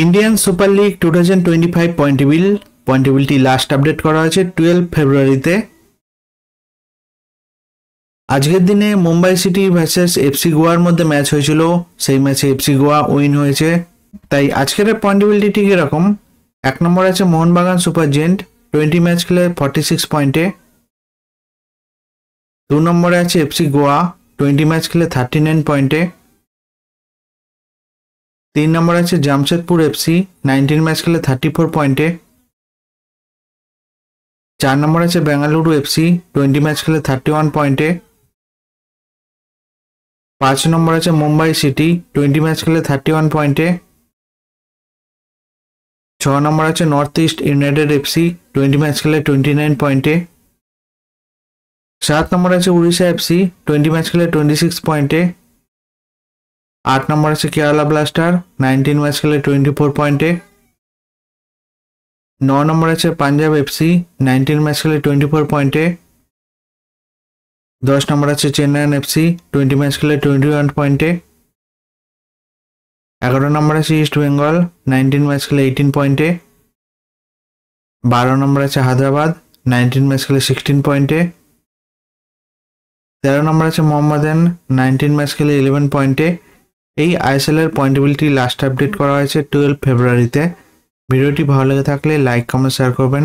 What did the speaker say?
Indian super league 2025 পয়েন্টেবিলটি last update করা হয়েছে 12 ফেব্রুয়ারিতে। আজকের দিনে মুম্বাই সিটি ভার্সেস এফসি গোয়ার মধ্যে ম্যাচ হয়েছিল, সেই ম্যাচে এফসি গোয়া উইন হয়েছে। তাই আজকের পয়েন্টেবিলিটি ঠিক এরকম: 1 নম্বর আছে মোহনবাগান সুপার জেন্ট, 20 ম্যাচ খেলে 46 পয়েন্টে। 2 নম্বরে আছে এফসি গোয়া, 20 ম্যাচ খেলে 39 পয়েন্টে। 3 নম্বর আছে জামশেদপুর এফসি, 19 ম্যাচ খেলে 34 পয়েন্টে। 4 নম্বর আছে বেঙ্গালুরু এফসি, 20 ম্যাচ খেলে 31 পয়েন্টে। 5 নম্বর আছে মুম্বাই সিটি, 20 ম্যাচ খেলে 31 পয়েন্টে। 6 নম্বর আছে north east United FC, 20 match খেলে 29 পয়েন্টে। 7 নম্বর আছে উড়িষ্যা এফসি, 20 ম্যাচ খেলে 26 পয়েন্টে। 8 নম্বর আছে কেরালা ব্লাস্টার, 19 ম্যাচ খেলে 24 পয়েন্টে। 9 নম্বর আছে পাঞ্জাব এফসি, 19 ম্যাচ খেলে 24 পয়েন্টে। 10 নম্বর আছে চেন্নাইন এফসি, 20 ম্যাচ খেলে 21 পয়েন্টে। 11 নম্বর আছে ইস্ট বেঙ্গল, 19 ম্যাচ খেলে 18 পয়েন্টে। 12 নম্বর আছে হায়দ্রাবাদ, 19 ম্যাচ খেলে 16 পয়েন্টে। 13 নম্বর আছে মোহাম্মদান, 19 ম্যাচ খেলে 11 পয়েন্টে। এই আইএসএল এর পয়েন্টেবিলিটি লাস্ট আপডেট করা হয়েছে 12 ফেব্রুয়ারিতে। ভিডিওটি ভালো লেগে থাকলে লাইক, কমেন্ট, শেয়ার করবেন।